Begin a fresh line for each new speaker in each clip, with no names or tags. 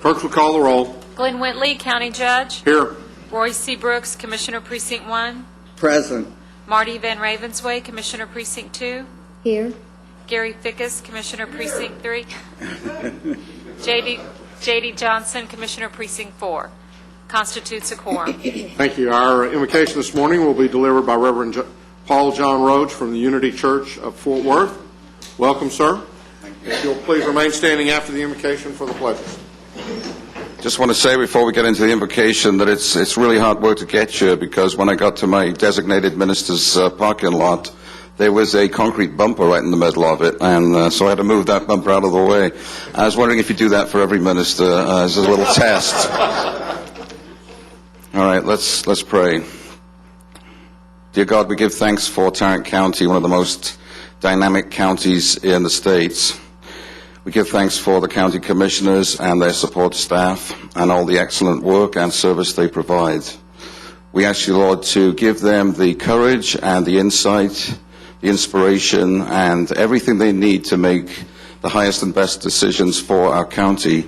Clerk will call the roll.
Glenn Whitley, County Judge.
Here.
Roy C. Brooks, Commissioner Precinct 1.
Present.
Marty Van Ravensway, Commissioner Precinct 2.
Here.
Gary Fickus, Commissioner Precinct 3. J.D. Johnson, Commissioner Precinct 4. Constitutes a quorum.
Thank you. Our invocation this morning will be delivered by Reverend Paul John Rhodes from the Unity Church of Fort Worth. Welcome, sir. If you'll please remain standing after the invocation for the pledges.
Just want to say before we get into the invocation that it's really hard work to get here, because when I got to my designated minister's parking lot, there was a concrete bumper right in the middle of it, and so I had to move that bumper out of the way. I was wondering if you do that for every minister as a little test. All right, let's pray. Dear God, we give thanks for Tarrant County, one of the most dynamic counties in the states. We give thanks for the county commissioners and their support staff and all the excellent work and service they provide. We ask you, Lord, to give them the courage and the insight, the inspiration, and everything they need to make the highest and best decisions for our county.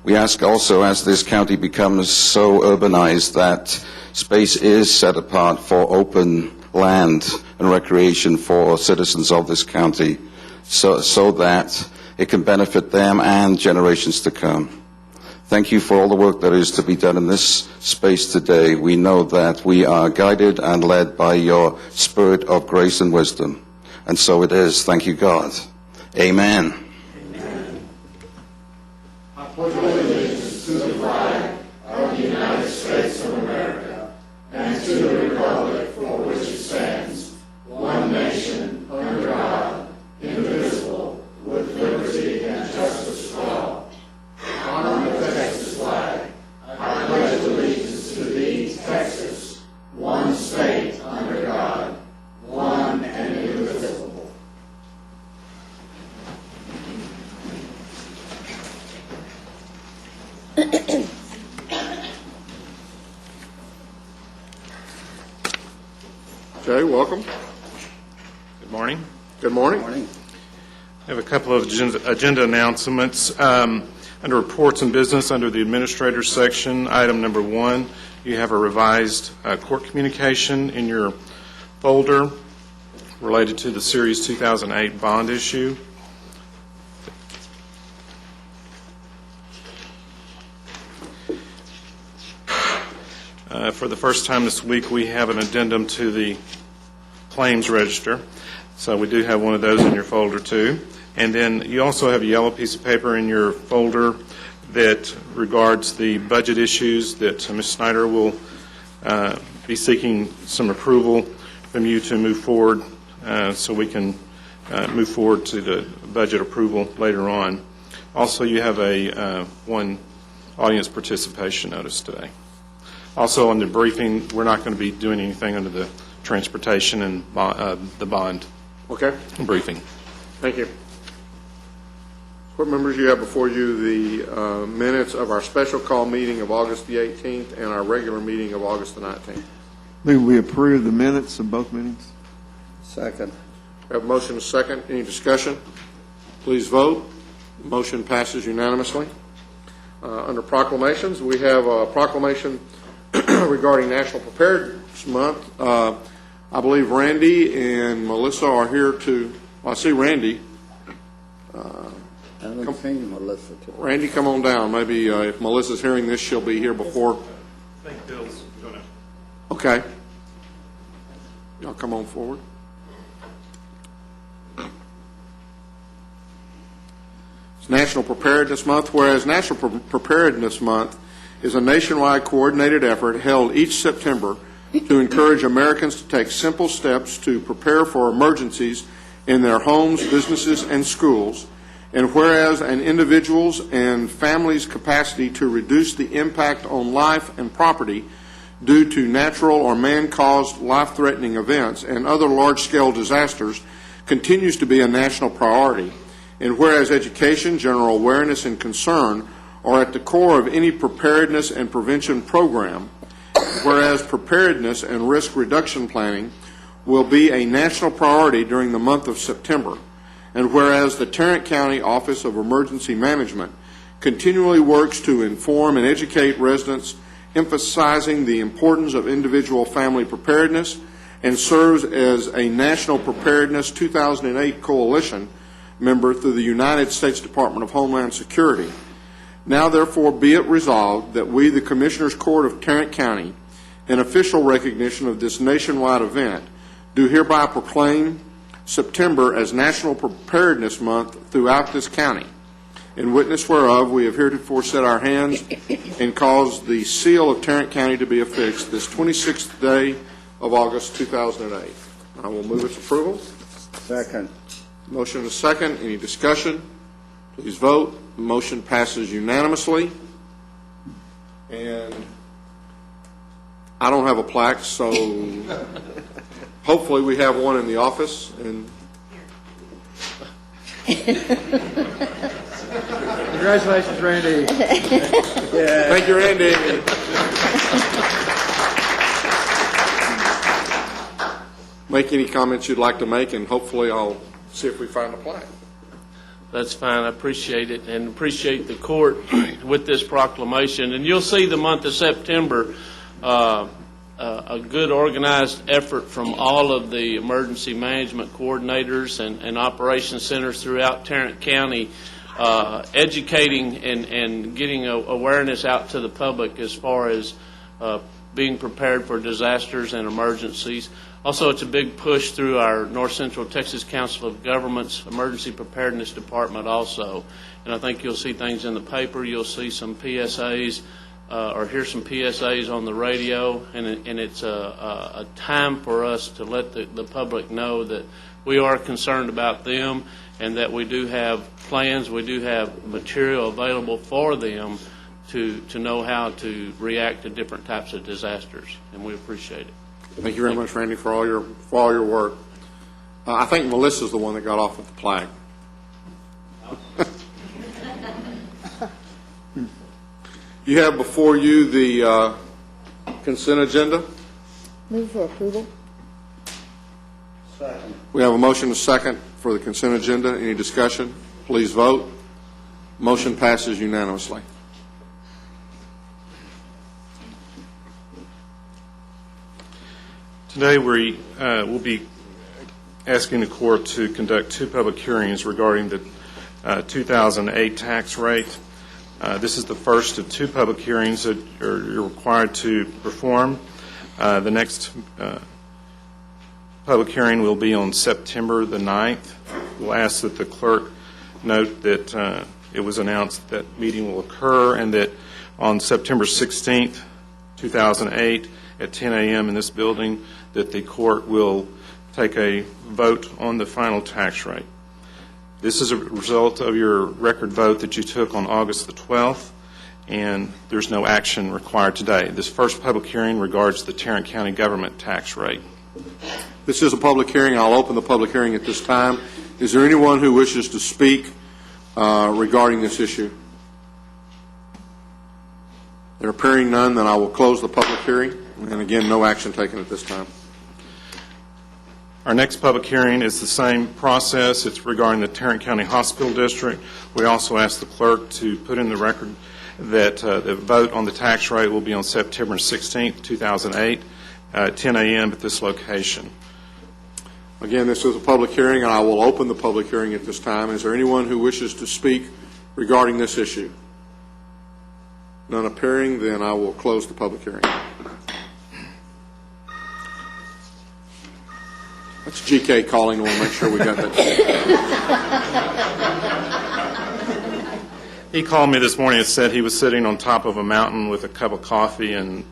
We ask also, as this county becomes so urbanized, that space is set apart for open land and recreation for citizens of this county, so that it can benefit them and generations to come. Thank you for all the work that is to be done in this space today. We know that we are guided and led by your spirit of grace and wisdom. And so it is. Thank you, God. Amen.
Amen. I pledge allegiance to the flag of the United States of America and to the republic for which it stands, one nation, under God, indivisible, with liberty and justice for all. On the Texas flag, I pledge allegiance to thee, Texas, one state under God, one and indivisible.
Jay, welcome.
Good morning.
Good morning.
Morning.
I have a couple of agenda announcements. Under reports and business, under the administrator's section, item number 1, you have a revised court communication in your folder related to the Series 2008 bond issue. For the first time this week, we have an addendum to the claims register. So we do have one of those in your folder too. And then you also have a yellow piece of paper in your folder that regards the budget issues that Ms. Snyder will be seeking some approval from you to move forward, so we can move forward to the budget approval later on. Also, you have a one audience participation notice today. Also, on the briefing, we're not going to be doing anything under the transportation and the bond
Okay.
briefing.
Thank you. Court members, you have before you the minutes of our special call meeting of August the 18th and our regular meeting of August the 19th.
Move we approve the minutes of both meetings.
Second.
We have a motion and a second. Any discussion? Please vote. Motion passes unanimously. Under proclamations, we have a proclamation regarding National Preparedness Month. I believe Randy and Melissa are here to, well, I see Randy.
I haven't seen Melissa today.
Randy, come on down. Maybe if Melissa's hearing this, she'll be here before.
I think Bill's going to.
Okay. Y'all come on forward. It's National Preparedness Month, whereas National Preparedness Month is a nationwide coordinated effort held each September to encourage Americans to take simple steps to prepare for emergencies in their homes, businesses, and schools, and whereas an individual's and family's capacity to reduce the impact on life and property due to natural or man-caused life-threatening events and other large-scale disasters continues to be a national priority, and whereas education, general awareness, and concern are at the core of any preparedness and prevention program, whereas preparedness and risk reduction planning will be a national priority during the month of September, and whereas the Tarrant County Office of Emergency Management continually works to inform and educate residents, emphasizing the importance of individual family preparedness, and serves as a National Preparedness 2008 Coalition member through the United States Department of Homeland Security. Now, therefore, be it resolved that we, the Commissioners Court of Tarrant County, in official recognition of this nationwide event, do hereby proclaim September as National Preparedness Month throughout this county. In witness whereof, we have heretofore set our hands and caused the seal of Tarrant County to be affixed this 26th day of August 2008. I will move its approval.
Second.
Motion and a second. Any discussion? Please vote. Motion passes unanimously. And I don't have a plaque, so hopefully we have one in the office. And
Congratulations, Randy.
thank you, Randy. Make any comments you'd like to make, and hopefully I'll see if we find a plaque.
That's fine. I appreciate it, and appreciate the court with this proclamation. And you'll see the month of September, a good organized effort from all of the emergency management coordinators and operations centers throughout Tarrant County, educating and getting awareness out to the public as far as being prepared for disasters and emergencies. Also, it's a big push through our North Central Texas Council of Governments Emergency Preparedness Department also. And I think you'll see things in the paper. You'll see some PSAs or hear some PSAs on the radio. And it's a time for us to let the public know that we are concerned about them and that we do have plans, we do have material available for them to know how to react to different types of disasters. And we appreciate it.
Thank you very much, Randy, for all your work. I think Melissa's the one that got off with the plaque. You have before you the consent agenda.
Move for approval.
Second.
We have a motion and a second for the consent agenda. Any discussion? Please vote. Motion passes unanimously.
Today we will be asking the court to conduct two public hearings regarding the 2008 tax rate. This is the first of two public hearings that you're required to perform. The next public hearing will be on September the 9th. We'll ask that the clerk note that it was announced that meeting will occur and that on September 16th, 2008, at 10 a.m. in this building, that the court will take a vote on the final tax rate. This is a result of your record vote that you took on August the 12th, and there's no action required today. This first public hearing regards the Tarrant County government tax rate.
This is a public hearing. I'll open the public hearing at this time. Is there anyone who wishes to speak regarding this issue? There appearing none, then I will close the public hearing. And again, no action taken at this time.
Our next public hearing is the same process. It's regarding the Tarrant County Hospital District. We also ask the clerk to put in the record that the vote on the tax rate will be on September 16th, 2008, at 10 a.m. at this location.
Again, this is a public hearing, and I will open the public hearing at this time. Is there anyone who wishes to speak regarding this issue? None appearing, then I will close the public hearing. That's GK calling. We'll make sure we got that.
He called me this morning and said he was sitting on top of a mountain with a cup of coffee, and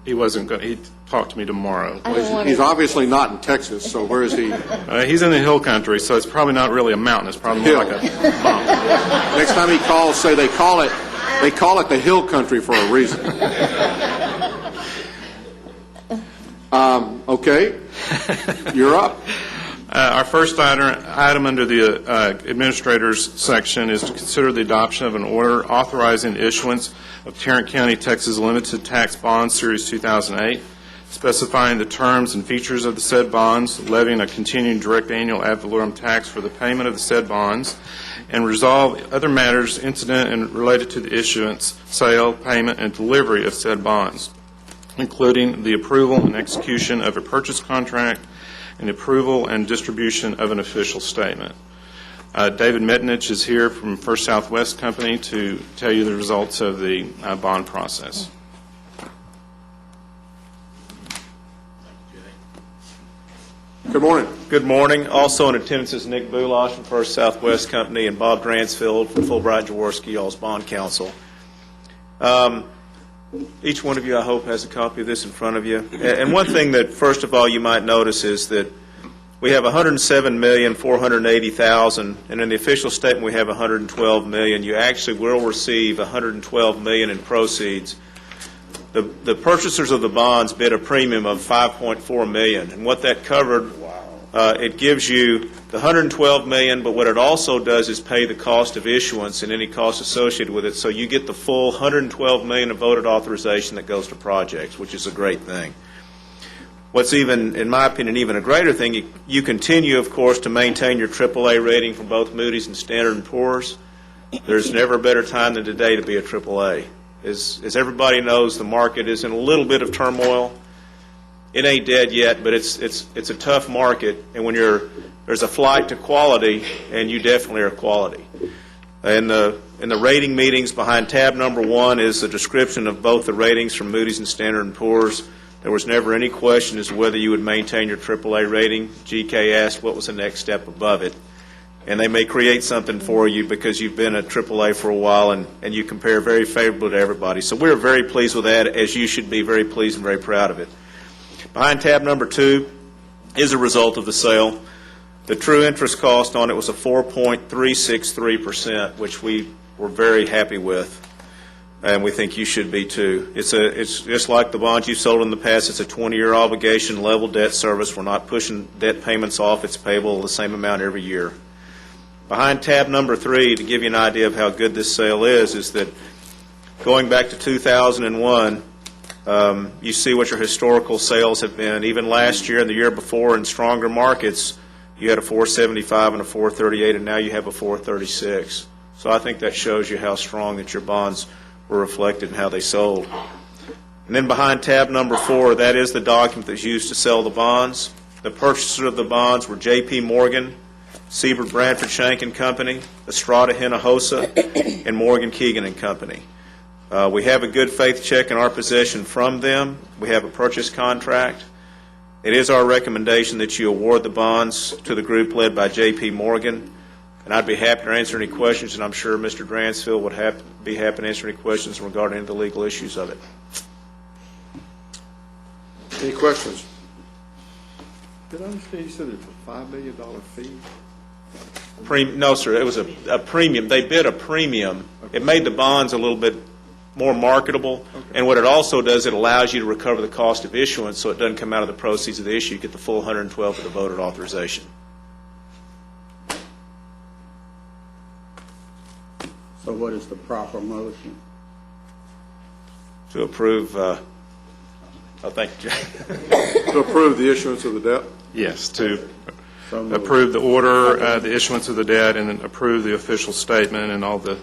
he wasn't going. He'd talk to me tomorrow.
He's obviously not in Texas, so where is he?
He's in the hill country, so it's probably not really a mountain. It's probably more like a bump.
Next time he calls, say they call it the hill country for a reason. Okay, you're up.
Our first item under the Administrator's section is to consider the adoption of an order authorizing issuance of Tarrant County, Texas Limited Tax Bond Series 2008. specifying the terms and features of the said bonds, levying a continuing direct annual ad valorem tax for the payment of the said bonds, and resolve other matters incident and related to the issuance, sale, payment, and delivery of said bonds, including the approval and execution of a purchase contract and approval and distribution of an official statement. David Metnich is here from First Southwest Company to tell you the results of the bond process.
Good morning.
Good morning. Also in attendance is Nick Boulash from First Southwest Company and Bob Dransfield from Fulbright Jaworski, y'all's bond counsel. Each one of you, I hope, has a copy of this in front of you. And one thing that, first of all, you might notice is that we have $107,480,000, and in the official statement we have $112 million. You actually will receive $112 million in proceeds. The purchasers of the bonds bid a premium of $5.4 million, and what that covered, it gives you the $112 million, but what it also does is pay the cost of issuance and any costs associated with it, so you get the full $112 million of voted authorization that goes to projects, which is a great thing. What's even, in my opinion, even a greater thing, you continue, of course, to maintain your AAA rating from both Moody's and Standard & Poor's. There's never a better time than today to be a AAA. As everybody knows, the market is in a little bit of turmoil. It ain't dead yet, but it's a tough market, and when there's a flight to quality, and you definitely are quality. In the rating meetings, behind tab number 1 is a description of both the ratings from Moody's and Standard & Poor's. There was never any question as to whether you would maintain your AAA rating. GK asked what was the next step above it. And they may create something for you because you've been at AAA for a while and you compare very favorably to everybody. So we're very pleased with that, as you should be very pleased and very proud of it. Behind tab number 2 is a result of the sale. The true interest cost on it was a 4.363%, which we were very happy with. And we think you should be too. It's just like the bonds you've sold in the past. It's a 20-year obligation, level debt service. We're not pushing debt payments off. It's payable the same amount every year. Behind tab number 3, to give you an idea of how good this sale is that going back to 2001, you see what your historical sales have been. Even last year and the year before in stronger markets, you had a 475 and a 438, and now you have a 436. So I think that shows you how strong that your bonds were reflected in how they sold. And then behind tab number 4, that is the document that's used to sell the bonds. The purchasers of the bonds were J.P. Morgan, Siebert Bradford Shank and Company, Estrada Hinojosa, and Morgan Keegan and Company. We have a good faith check in our possession from them. We have a purchase contract. It is our recommendation that you award the bonds to the group led by J.P. Morgan. And I'd be happy to answer any questions, and I'm sure Mr. Dransfield would be happy to answer any questions regarding any of the legal issues of it.
Any questions?
Did I understand you said it's a $5 million fee?
No, sir. It was a premium. They bid a premium. It made the bonds a little bit more marketable. Okay. And what it also does, it allows you to recover the cost of issuance, so it doesn't come out of the proceeds of the issue. You get the full 112 for the voted authorization.
So what is the proper motion?
To approve, thank you, Jay.
To approve the issuance of the debt?
Yes, to approve the order, the issuance of the debt, and then approve the official statement and all the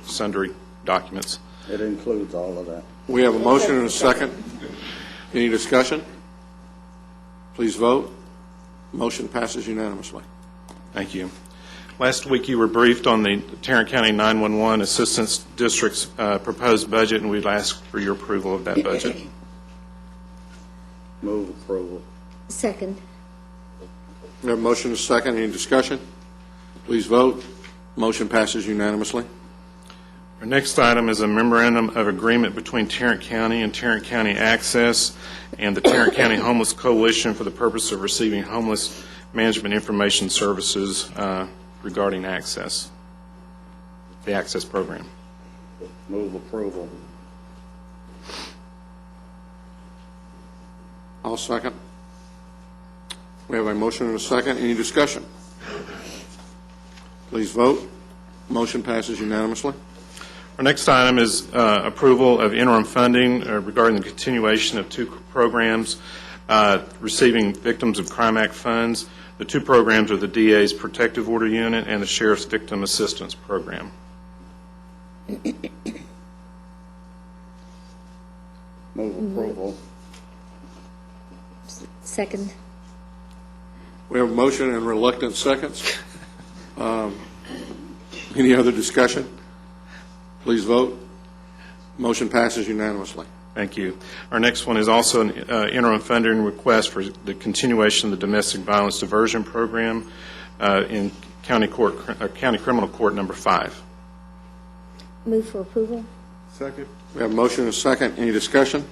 sundry documents.
It includes all of that.
We have a motion and a second. Any discussion? Please vote. Motion passes unanimously.
Thank you. Last week you were briefed on the Tarrant County 911 Assistance District's proposed budget, and we'd ask for your approval of that budget.
Move approval.
Second.
We have a motion and a second. Any discussion? Please vote. Motion passes unanimously.
Our next item is a memorandum of agreement between Tarrant County and Tarrant County Access and the Tarrant County Homeless Coalition for the purpose of receiving homeless management information services regarding access, the access program.
Move approval.
I'll second. We have a motion and a second. Any discussion? Please vote. Motion passes unanimously.
Our next item is approval of interim funding regarding the continuation of two programs receiving Victims of Crime Act funds. The two programs are the DA's Protective Order Unit and the Sheriff's Victim Assistance Program.
Move approval.
Second.
We have a motion and reluctant seconds. Any other discussion? Please vote. Motion passes unanimously.
Thank you. Our next one is also an interim funding request for the continuation of the Domestic Violence Diversion Program in County Criminal Court number 5.
Move for approval.
Second.
We have a motion and a second. Any discussion?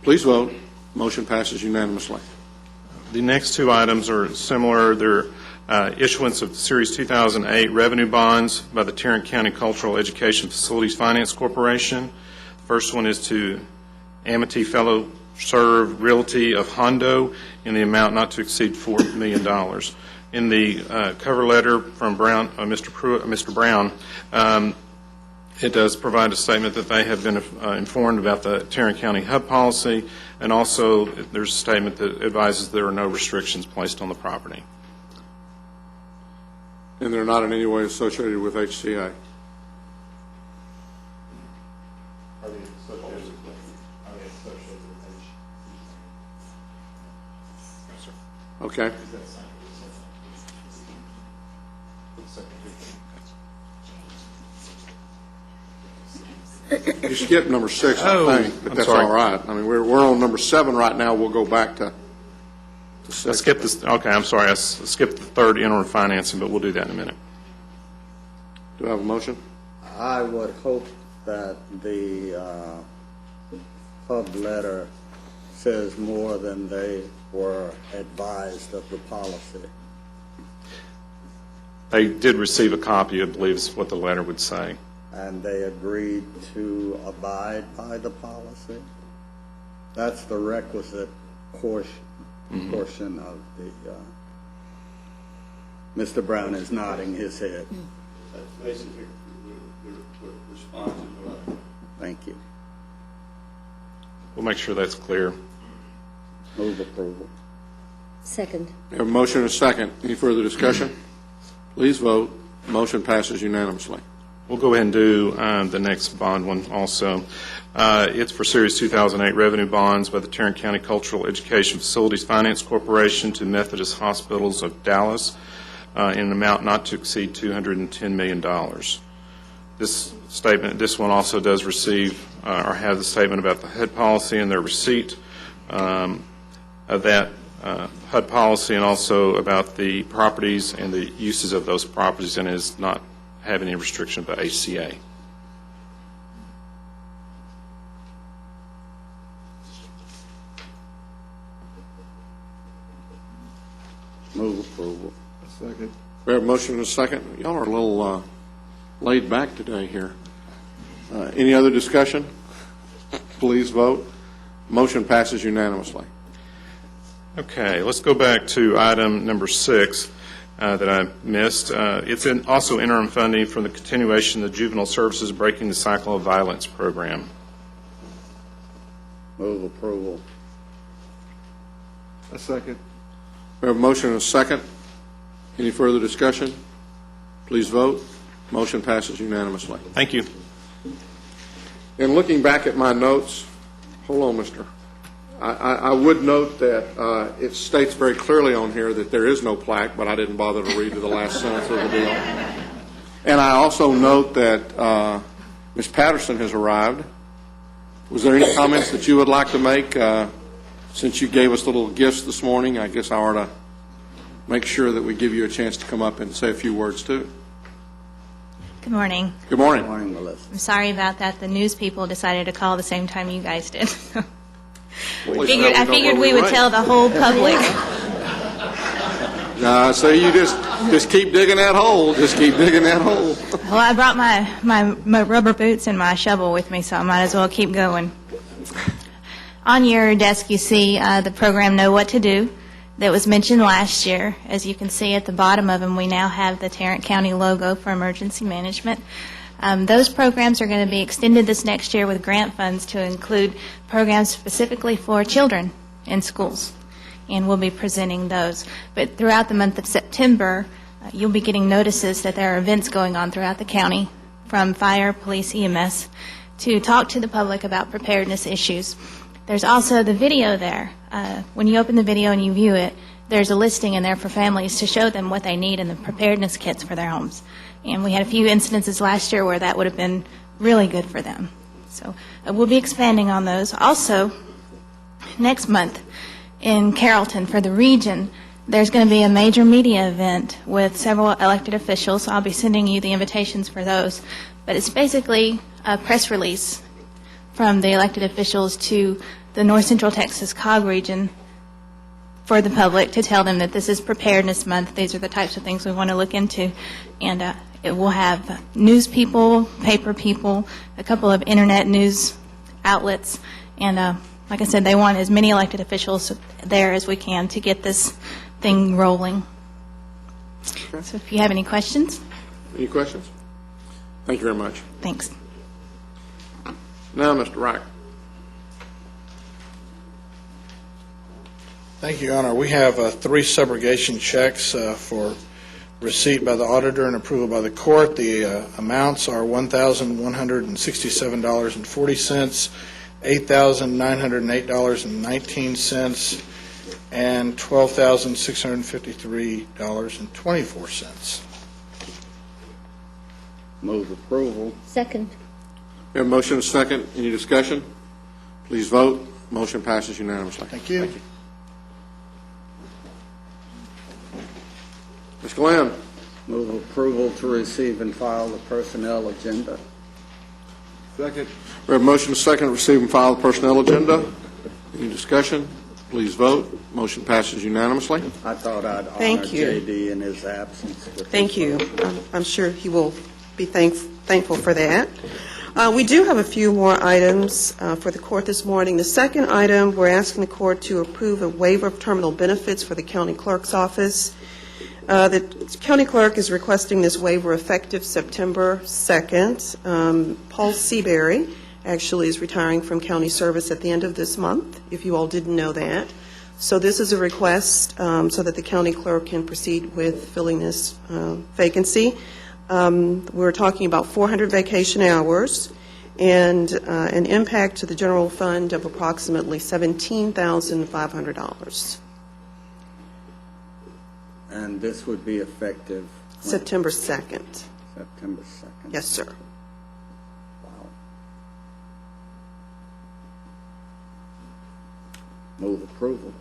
Please vote. Motion passes unanimously.
The next two items are similar. They're issuance of Series 2008 revenue bonds by the Tarrant County Cultural Education Facilities Finance Corporation. The first one is to Amity Fellow Serve Realty of Hondo in the amount not to exceed $4 million. In the cover letter from Mr. Brown, it does provide a statement that they have been informed about the Tarrant County HUD policy, and also there's a statement that advises there are no restrictions placed on the property.
And they're not in any way associated with HCA. Okay. You skipped number 6, I think, but
I'm
that's
sorry.
all right. I mean, we're on number 7 right now. We'll go back to 6.
I skipped this. Okay, I'm sorry. I skipped the third interim financing, but we'll do that in a minute.
Do I have a motion?
I would hope that the HUD letter says more than they were advised of the policy.
They did receive a copy, I believe is what the letter would say.
And they agreed to abide by the policy. That's the requisite portion of the, Mr. Brown is nodding his head.
That's basically the responsibility.
Thank you.
We'll make sure that's clear.
Move approval.
Second.
We have a motion and a second. Any further discussion? Please vote. Motion passes unanimously.
We'll go ahead and do the next bond one also. It's for Series 2008 revenue bonds by the Tarrant County Cultural Education Facilities Finance Corporation to Methodist Hospitals of Dallas in an amount not to exceed $210 million. This one also does receive or has a statement about the HUD policy and their receipt of that HUD policy, and also about the properties and the uses of those properties, and is not have any restriction by HCA.
Move approval.
Second.
We have a motion and a second. Y'all are a little laid back today here. Any other discussion? Please vote. Motion passes unanimously.
Okay, let's go back to item number 6 that I missed. It's also interim funding for the continuation of the Juvenile Services Breaking the Cycle of Violence program.
Move approval.
A second.
We have a motion and a second. Any further discussion? Please vote. Motion passes unanimously.
Thank you.
In looking back at my notes, hold on, mister. I would note that it states very clearly on here that there is no plaque, but I didn't bother to read to the last sentence of the deal. And I also note that Ms. Patterson has arrived. Was there any comments that you would like to make? Since you gave us little gifts this morning, I guess I ought to make sure that we give you a chance to come up and say a few words too.
Good morning.
Good morning.
Good morning, Melissa.
I'm sorry about that. The news people decided to call the same time you guys did. I
I
figured we would tell the whole public.
So you just keep digging that hole. Just keep digging that hole.
Well, I brought my rubber boots and my shovel with me, so I might as well keep going. On your desk, you see the program Know What to Do that was mentioned last year. As you can see at the bottom of them, we now have the Tarrant County logo for emergency management. Those programs are going to be extended this next year with grant funds to include programs specifically for children in schools, and we'll be presenting those. But throughout the month of September, you'll be getting notices that there are events going on throughout the county, from fire, police, EMS, to talk to the public about preparedness issues. There's also the video there. When you open the video and you view it, there's a listing in there for families to show them what they need in the preparedness kits for their homes. And we had a few incidences last year where that would have been really good for them. So we'll be expanding on those. Also, next month in Carrollton for the region, there's going to be a major media event with several elected officials. I'll be sending you the invitations for those. But it's basically a press release from the elected officials to the North Central Texas COG region for the public to tell them that this is Preparedness Month. These are the types of things we want to look into. And it will have news people, paper people, a couple of internet news outlets. And like I said, they want as many elected officials there as we can to get this thing rolling.
Okay.
So if you have any questions.
Any questions? Thank you very much.
Thanks.
Now, Mr. Wright.
Thank you, Your Honor. We have 3 subrogation checks for receipt by the auditor and approval by the court. The amounts are $1,167.40, $8,908.19, and $12,653.24.
Move approval.
Second.
We have a motion and a second. Any discussion? Please vote. Motion passes unanimously.
Thank you.
Ms. Glenn.
Move approval to receive and file the personnel agenda.
Second.
We have a motion and a second to receive and file the personnel agenda. Any discussion? Please vote. Motion passes unanimously.
I thought I'd honor
Thank you.
J.D. in his absence.
Thank you. I'm sure he will be thankful for that. We do have a few more items for the court this morning. The second item, we're asking the court to approve a waiver of terminal benefits for the county clerk's office. The county clerk is requesting this waiver effective September 2nd. Paul Seabury actually is retiring from county service at the end of this month, if you all didn't know that. So this is a request so that the county clerk can proceed with filling this vacancy. We're talking about 400 vacation hours and an impact to the general fund of approximately $17,500.
And this would be effective
September 2nd.
September 2nd.
Yes, sir.
Wow. Move approval.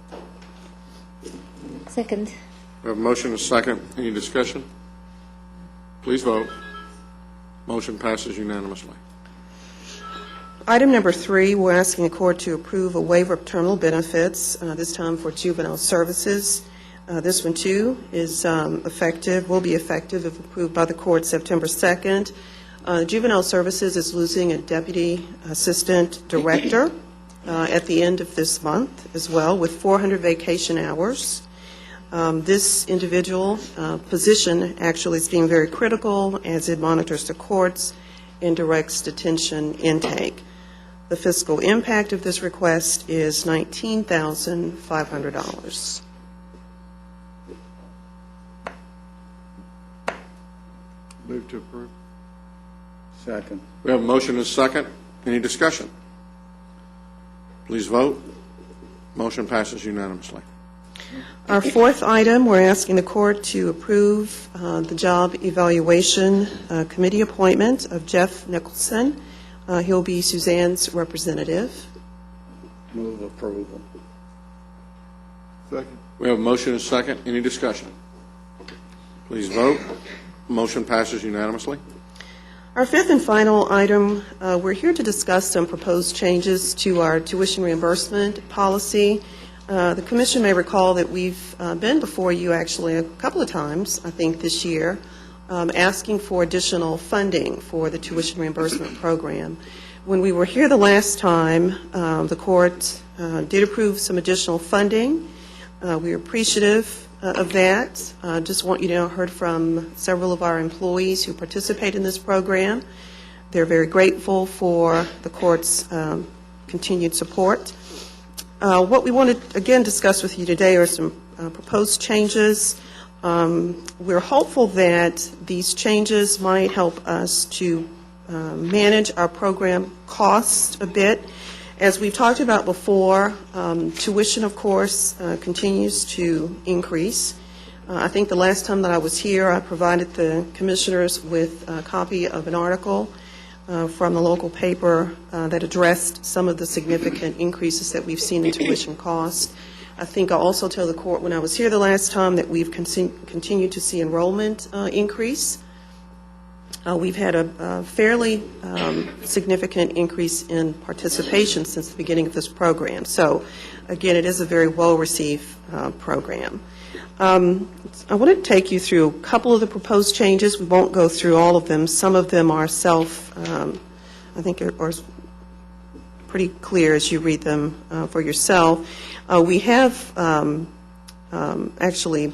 Second.
We have a motion and a second. Any discussion? Please vote. Motion passes unanimously.
Item number 3, we're asking the court to approve a waiver of terminal benefits, this time for juvenile services. This one, too, is will be effective if approved by the court September 2nd. Juvenile Services is losing a deputy assistant director at the end of this month as well, with 400 vacation hours. This individual position actually is being very critical as it monitors the courts and directs detention intake. The fiscal impact of this request is $19,500.
Move to approve.
Second.
We have a motion and a second. Any discussion? Please vote. Motion passes unanimously.
Our fourth item, we're asking the court to approve the job evaluation committee appointment of Jeff Nicholson. He'll be Suzanne's representative.
Move approval.
Second.
We have a motion and a second. Any discussion? Please vote. Motion passes unanimously.
Our fifth and final item, we're here to discuss some proposed changes to our tuition reimbursement policy. The Commission may recall that we've been before you actually a couple of times, I think, this year, asking for additional funding for the tuition reimbursement program. When we were here the last time, the court did approve some additional funding. We're appreciative of that. Just want you to know, I heard from several of our employees who participate in this program. They're very grateful for the court's continued support. What we want to, again, discuss with you today are some proposed changes. We're hopeful that these changes might help us to manage our program costs a bit. As we've talked about before, tuition, of course, continues to increase. I think the last time that I was here, I provided the commissioners with a copy of an article from the local paper that addressed some of the significant increases that we've seen in tuition costs. I think I also told the court when I was here the last time that we've continued to see enrollment increase. We've had a fairly significant increase in participation since the beginning of this program. So, again, it is a very well-received program. I want to take you through a couple of the proposed changes. We won't go through all of them. Some of them are I think are pretty clear as you read them for yourself. We have actually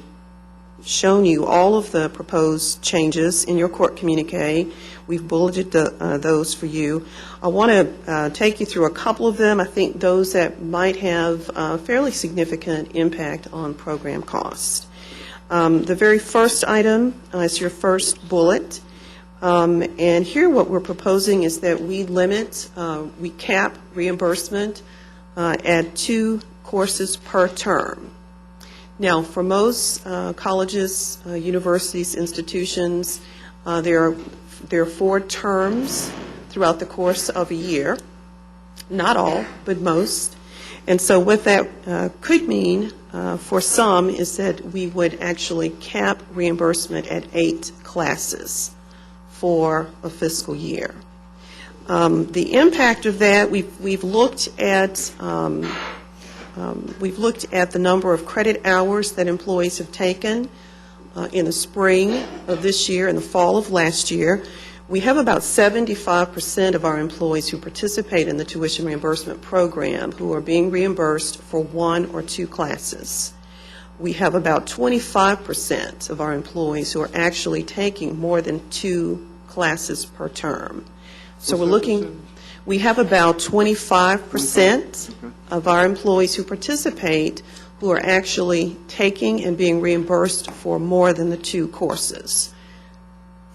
shown you all of the proposed changes in your court communique. We've bulleted those for you. I want to take you through a couple of them. I think those that might have a fairly significant impact on program cost. The very first item is your first bullet. And here what we're proposing is that we cap reimbursement at 2 courses per term. Now, for most colleges, universities, institutions, there are 4 terms throughout the course of a year. Not all, but most. And so what that could mean for some is that we would actually cap reimbursement at 8 classes for a fiscal year. The impact of that, we've looked at the number of credit hours that employees have taken in the spring of this year and the fall of last year. We have about 75% of our employees who participate in the tuition reimbursement program who are being reimbursed for 1 or 2 classes. We have about 25% of our employees who are actually taking more than 2 classes per term. So we have about 25% of our employees who participate who are actually taking and being reimbursed for more than the 2 courses.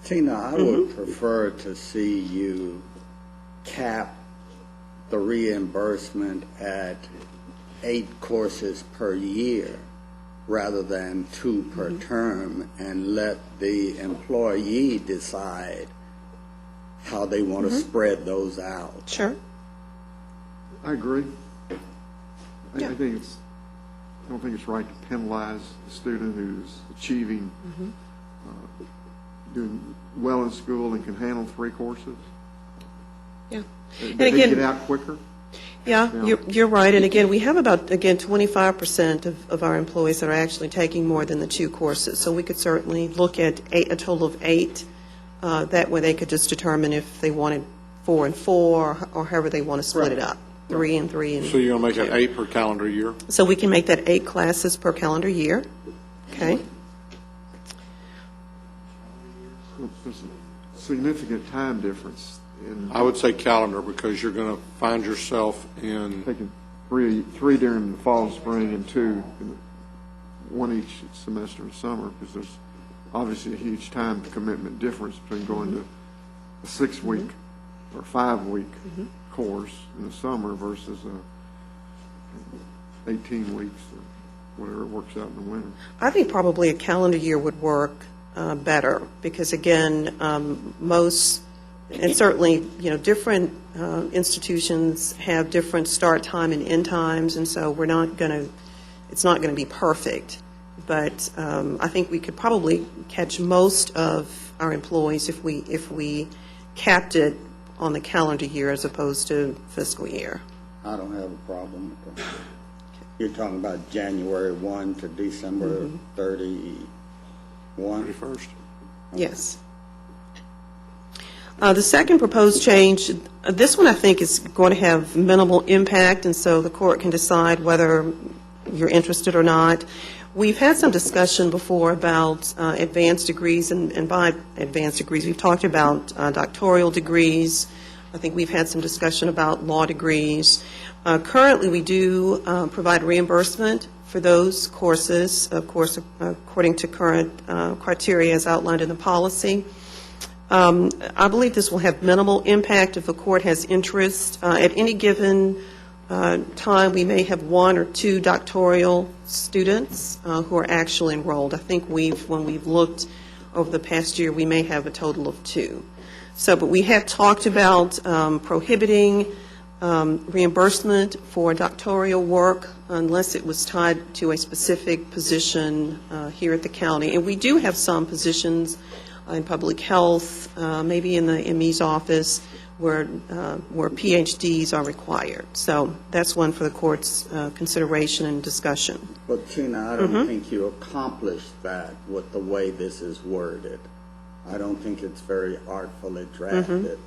Tina, I would prefer to see you cap the reimbursement at 8 courses per year rather than 2 per term, and let the employee decide how they want to spread those out.
Sure.
I agree.
Yeah.
I don't think it's right to penalize the student who's achieving, doing well in school and can handle 3 courses.
Yeah.
And they get out quicker.
Yeah, you're right. And again, we have about, 25% of our employees that are actually taking more than the 2 courses. So we could certainly look at a total of 8. That way they could just determine if they wanted 4 and 4 or however they want to split it up, 3 and 3. And
So you're going to make it 8 per calendar year?
So we can make that 8 classes per calendar year. Okay.
There's a significant time difference in
I would say calendar, because you're going to find yourself in,
taking three during the fall, spring, and 2, 1 each semester in summer, because there's obviously a huge time commitment difference between going to a 6-week or 5-week course in the summer versus 18 weeks or whatever it works out in the winter.
I think probably a calendar year would work better because, again, most, and certainly, different institutions have different start time and end times, and so it's not going to be perfect. But I think we could probably catch most of our employees if we capped it on the calendar year as opposed to fiscal year.
I don't have a problem with that. You're talking about January 1 to December 31?
31st.
Yes. The second proposed change, this one I think is going to have minimal impact, and so the court can decide whether you're interested or not. We've had some discussion before about advanced degrees, and by advanced degrees, we've talked about doctoral degrees. I think we've had some discussion about law degrees. Currently, we do provide reimbursement for those courses, of course, according to current criteria as outlined in the policy. I believe this will have minimal impact if a court has interest. At any given time, we may have one or two doctoral students who are actually enrolled. I think when we've looked over the past year, we may have a total of two. So, but we have talked about prohibiting reimbursement for doctoral work unless it was tied to a specific position here at the county. And we do have some positions in public health, maybe in the ME's office, where PhDs are required. So that's one for the court's consideration and discussion.
But Tina, I don't think you accomplished that with the way this is worded. I don't think it's very artfully drafted.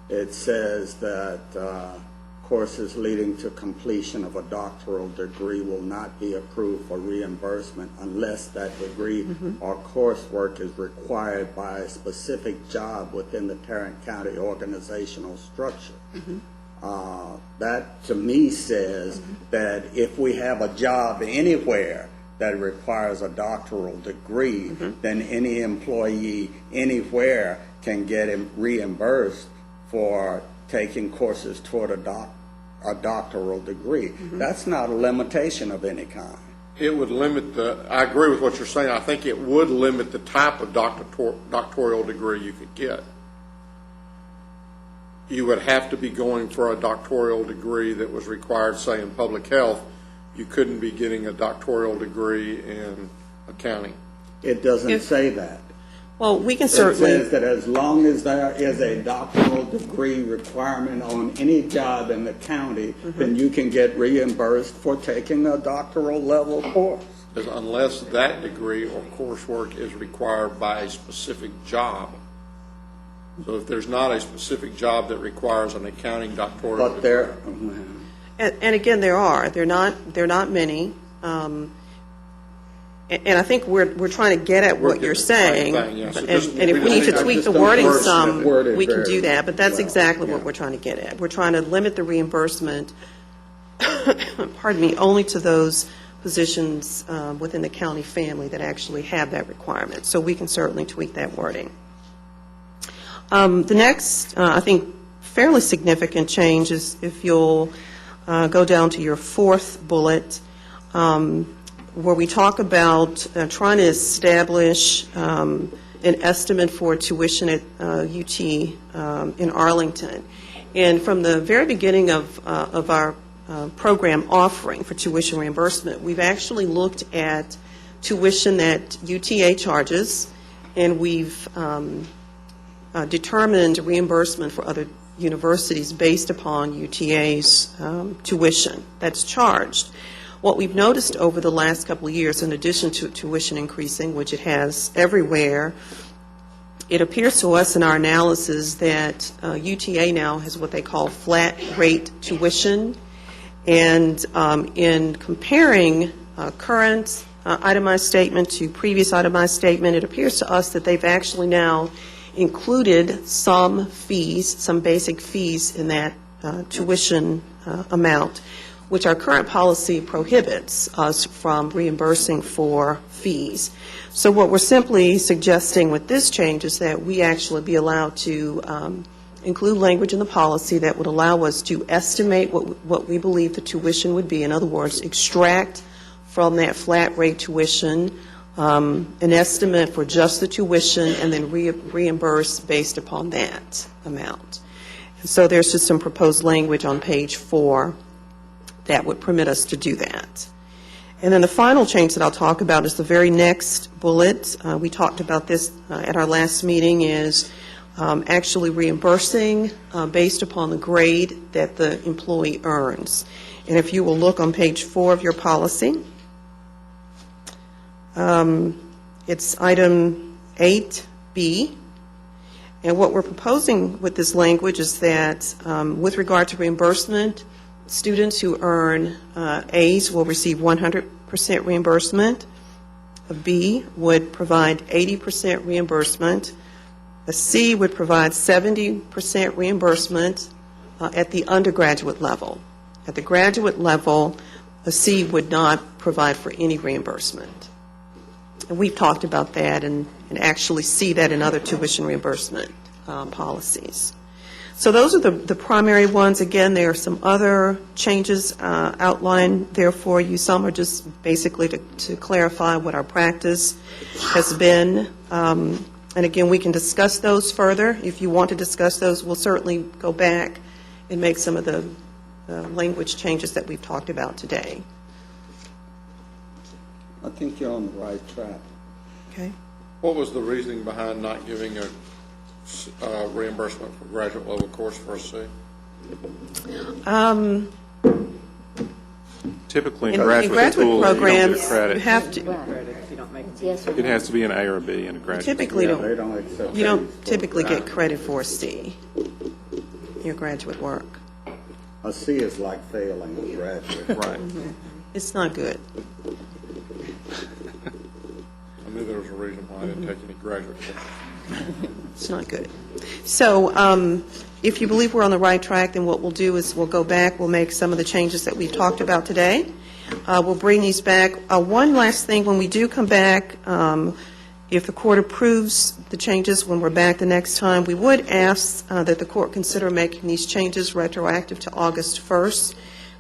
It says that courses leading to completion of a doctoral degree will not be approved for reimbursement unless that degree or coursework is required by a specific job within the Tarrant County organizational structure. That, to me, says that if we have a job anywhere that requires a doctoral degree, then any employee anywhere can get reimbursed for taking courses toward a doctoral degree. That's not a limitation of any kind.
It would limit I agree with what you're saying. I think it would limit the type of doctoral degree you could get. You would have to be going for a doctoral degree that was required, say, in public health. You couldn't be getting a doctoral degree in accounting.
It doesn't say that.
Well, we can certainly...
It says that as long as there is a doctoral degree requirement on any job in the county, then you can get reimbursed for taking a doctoral level course.
Unless that degree or coursework is required by a specific job. So if there's not a specific job that requires an accounting doctoral
But
degree.
there...
And again, there are. They're not many. And I think we're trying to get at what you're saying. And if we need to tweak the wording some, we can do that. But that's exactly what we're trying to get at. We're trying to limit the reimbursement, pardon me, only to those positions within the county family that actually have that requirement. So we can certainly tweak that wording. The next, I think, fairly significant change is if you'll go down to your fourth bullet, where we talk about trying to establish an estimate for tuition at UT in Arlington. And from the very beginning of our program offering for tuition reimbursement, we've actually looked at tuition that UTA charges, and we've determined reimbursement for other universities based upon UTA's tuition that's charged. What we've noticed over the last couple of years, in addition to tuition increasing, which it has everywhere, it appears to us in our analysis that UTA now has what they call flat rate tuition. And in comparing current itemized statement to previous itemized statement, it appears to us that they've actually now included some fees, some basic fees in that tuition amount, which our current policy prohibits us from reimbursing for fees. So what we're simply suggesting with this change is that we actually be allowed to include language in the policy that would allow us to estimate what we believe the tuition would be. In other words, extract from that flat rate tuition an estimate for just the tuition and then reimburse based upon that amount. So there's just some proposed language on page 4 that would permit us to do that. And then the final change that I'll talk about is the very next bullet. We talked about this at our last meeting, is actually reimbursing based upon the grade that the employee earns. And if you will look on page 4 of your policy, it's item 8B. And what we're proposing with this language is that with regard to reimbursement, students who earn A's will receive 100% reimbursement. A B would provide 80% reimbursement. A C would provide 70% reimbursement at the undergraduate level. At the graduate level, a C would not provide for any reimbursement. And we've talked about that and actually see that in other tuition reimbursement policies. So those are the primary ones. Again, there are some other changes outlined there for you. Some are just basically to clarify what our practice has been. And again, we can discuss those further. If you want to discuss those, we'll certainly go back and make some of the language changes that we've talked about today.
I think you're on the right track.
Okay.
What was the reasoning behind not giving a reimbursement for graduate level course for a C?
Typically, in
In
graduate
graduate
school, you don't
programs,
get credit.
you have to,
It has to be an A or a B in a graduate.
typically
They
don't,
don't accept
you
A's
don't
for
typically get
graduate.
credit for a C, your graduate work.
A C is like failing a graduate.
Right.
It's not good.
I knew there was a reason why I didn't take any graduate courses.
It's not good. So if you believe we're on the right track, then what we'll do is we'll go back, we'll make some of the changes that we've talked about today. We'll bring these back. One last thing, when we do come back, if the court approves the changes when we're back the next time, we would ask that the court consider making these changes retroactive to August 1st.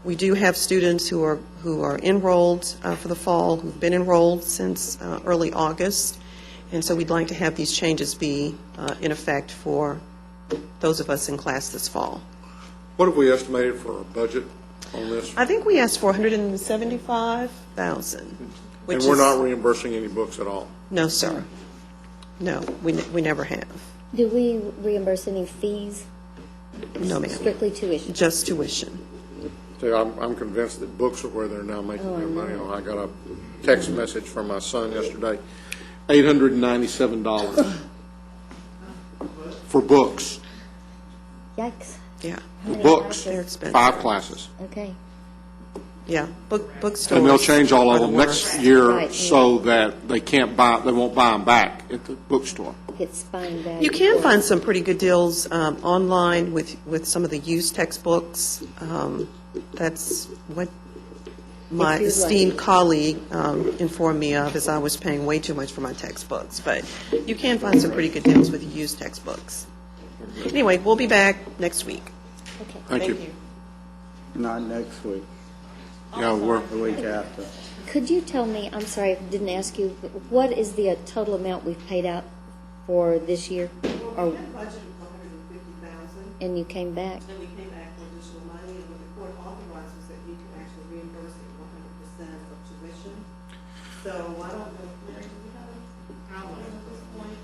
We do have students who are enrolled for the fall, who've been enrolled since early August, and so we'd like to have these changes be in effect for those of us in class this fall.
What have we estimated for a budget on this?
I think we asked for $175,000, which
And
is...
we're not reimbursing any books at all?
No, sir. No, we never have.
Do we reimburse any fees?
No, ma'am.
Strictly tuition?
Just tuition.
See, I'm convinced that books are where they're now making their money. I got a text message from my son yesterday, $897 for books.
Yikes.
Yeah,
For books,
they're expensive.
5 classes.
Okay.
Yeah, bookstores.
And they'll change all of
are the
them next
worst.
year
Right,
so that they won't buy them back at the bookstore.
Gets fine value.
You can
for-
find some pretty good deals online with some of the used textbooks. That's what my
If you're
esteemed
lucky.
colleague informed me of, as I was paying way too much for my textbooks. But you can find some pretty good deals with used textbooks. Anyway, we'll be back next week.
Okay.
Thank you.
Not next week,
Yeah, we're,
the week after.
Could you tell me, I'm sorry, I didn't ask you, but what is the total amount we've paid out for this year? Or,
budgeted $150,000.
and you came back?
And we came back with additional money, and what the court authorizes that you can actually reimburse it 100% of tuition. So I don't know, Mary, do we have a outline at this point?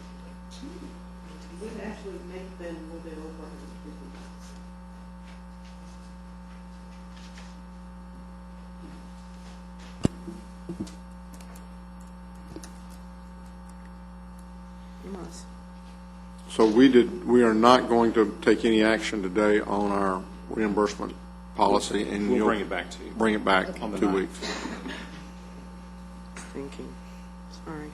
We've actually been a little bit over 150,000.
so we are not going to take any action today on our reimbursement policy, and
We'll
you'll
bring it back to you.
bring it back
Okay.
in
On the
2
ninth.
weeks.
Thinking, sorry.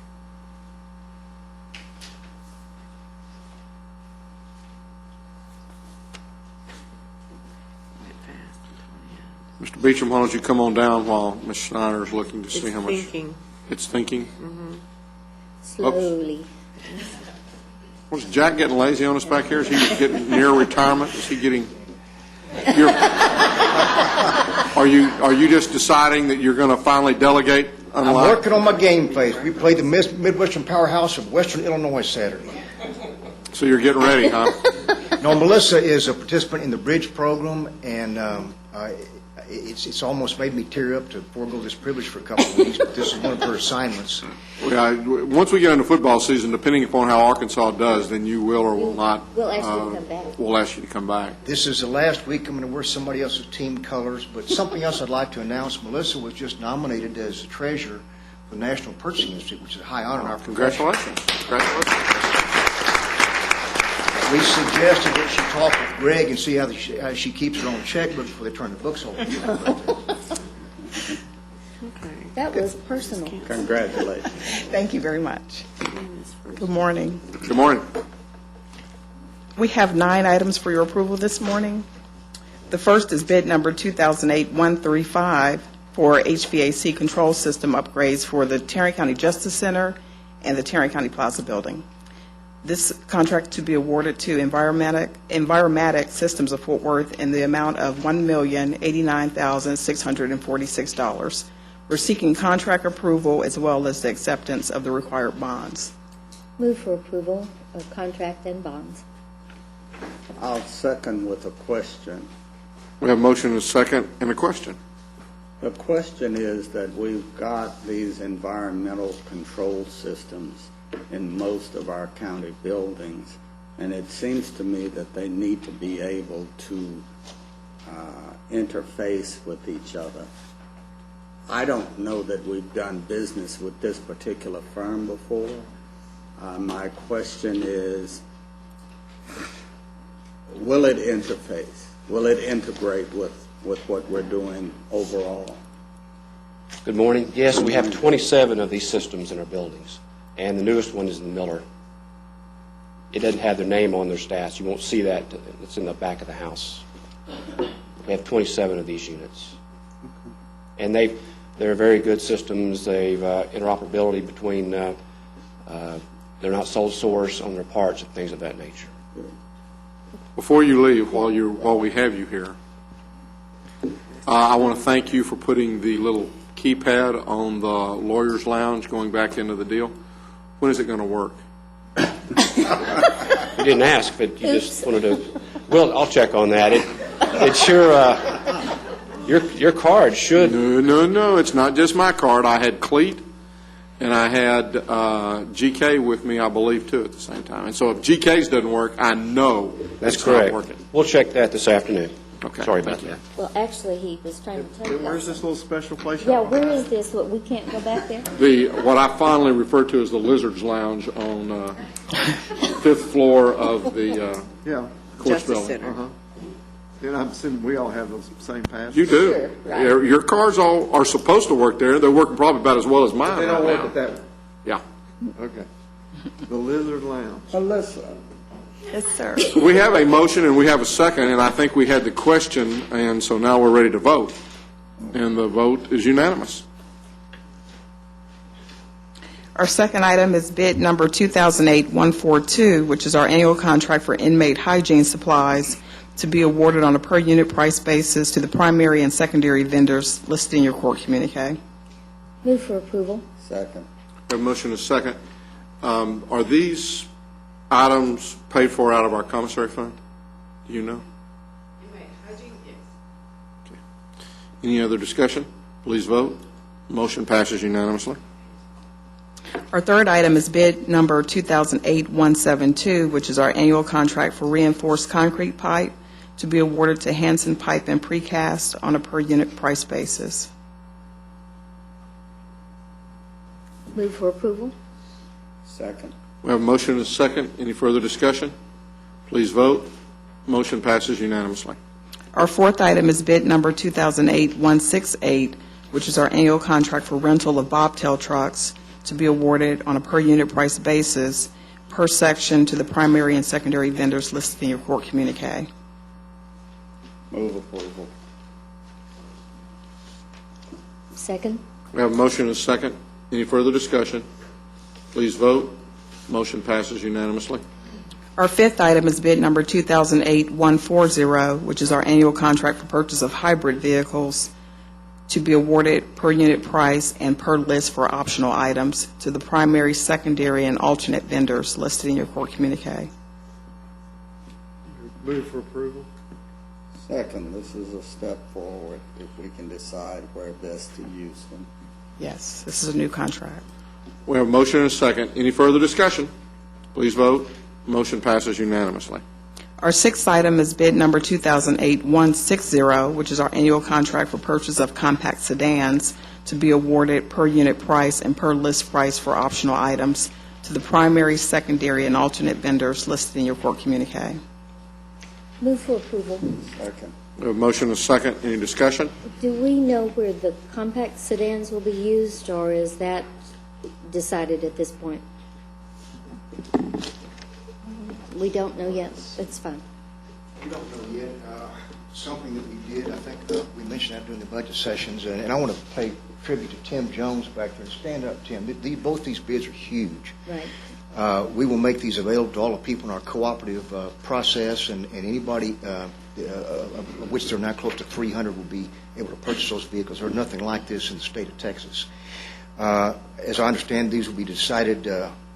Mr. Beecham, why don't you come on down while Ms. Schneider is looking to see
It's
how much.
thinking.
It's thinking.
Slowly.
Was Jack getting lazy on us back here? Is he getting near retirement? Is he getting? You're, are you just deciding that you're going to finally delegate?
I'm working on my game place. We played the Midwestern Powerhouse of Western Illinois Saturday.
So you're getting ready, huh?
No, Melissa is a participant in the Bridge program, and it's almost made me tear up to forego this privilege for a couple of weeks, but this is one of her assignments.
Once we get into football season, depending upon how Arkansas does, then you will or will not.
We'll ask you to come back.
We'll ask you to come back.
This is the last week I'm going to wear somebody else's team colors, but something else I'd like to announce. Melissa was just nominated as the treasurer for the National Purchasing Institute, which is a high honor in our profession.
Congratulations. Congratulations.
We suggested that she talk with Greg and see how she keeps her own checkbook before they turn the books over.
That was personal.
Congratulations.
Thank you very much. Good morning.
Good morning.
We have 9 items for your approval this morning. The first is bid number 2008-135 for HVAC control system upgrades for the Tarrant County Justice Center and the Tarrant County Plaza building. This contract to be awarded to Enviromatic Systems of Fort Worth in the amount of $1,089,646. We're seeking contract approval as well as the acceptance of the required bonds.
Move for approval of contract and bonds.
I'll second with a question.
We have a motion and a second and a question.
The question is that we've got these environmental control systems in most of our county buildings, and it seems to me that they need to be able to interface with each other. I don't know that we've done business with this particular firm before. My question is, will it interface? Will it integrate with what we're doing overall?
Good morning. Yes, we have 27 of these systems in our buildings, and the newest one is in Miller. It doesn't have their name on their stats. You won't see that. It's in the back of the house. We have 27 of these units. And they're very good systems. They've interoperability between, they're not sole source on their parts and things of that nature.
Before you leave, while we have you here, I want to thank you for putting the little keypad on the lawyer's lounge going back into the deal. When is it going to work?
You didn't ask, but you just wanted to. Well, I'll check on that. It's your card should.
No, it's not just my card. I had Cleat and I had GK with me, I believe, too, at the same time. And so if GK's doesn't work, I know
That's
it's
correct.
not working.
We'll check that this afternoon.
Okay.
Sorry about that.
Well, actually, he was trying to tell you.
Where's this little special place?
Yeah, where is this? What, we can't go back there?
What I fondly refer to as the Lizard's Lounge on 5th floor of the courts building.
And I'm assuming we all have those same passes.
You do.
Sure, right.
Your cards all are supposed to work there. They're working probably about as well as mine
They don't
right
work
now.
at that.
Yeah.
Okay. The Lizard Lounge.
Alyssa.
Yes, sir.
We have a motion and we have a second, and I think we had the question, and so now we're ready to vote. And the vote is unanimous.
Our second item is bid number 2008-142, which is our annual contract for inmate hygiene supplies to be awarded on a per-unit price basis to the primary and secondary vendors listed in your court communique.
Move for approval.
Second.
We have a motion and a second. Are these items paid for out of our commissary fund? Do you know? Okay. Any other discussion? Please vote. Motion passes unanimously.
Our third item is bid number 2008-172, which is our annual contract for reinforced concrete pipe to be awarded to Hanson Pipe and Precast on a per-unit price basis.
Move for approval.
Second.
We have a motion and a second. Any further discussion? Please vote. Motion passes unanimously.
Our fourth item is bid number 2008-168, which is our annual contract for rental of bobtail trucks to be awarded on a per-unit price basis per section to the primary and secondary vendors listed in your court communique.
Move approval.
Second.
We have a motion and a second. Any further discussion? Please vote. Motion passes unanimously.
Our fifth item is bid number 2008-140, which is our annual contract for purchase of hybrid vehicles to be awarded per unit price and per list for optional items to the primary, secondary, and alternate vendors listed in your court communique.
Move for approval.
Second, this is a step forward if we can decide where best to use them.
Yes, this is a new contract.
We have a motion and a second. Any further discussion? Please vote. Motion passes unanimously.
Our sixth item is bid number 2008-160, which is our annual contract for purchase of compact sedans to be awarded per unit price and per list price for optional items to the primary, secondary, and alternate vendors listed in your court communique.
Move for approval.
Second.
A motion and a second. Any discussion?
Do we know where the compact sedans will be used, or is that decided at this point? We don't know yet. It's fine.
We don't know yet. Something that we did, I think we mentioned that during the budget sessions, and I want to pay tribute to Tim Jones back there. Stand up, Tim. Both these bids are huge.
Right.
We will make these available to all the people in our cooperative process, and anybody of which there are now close to 300 will be able to purchase those vehicles. There's nothing like this in the state of Texas. As I understand, these will be decided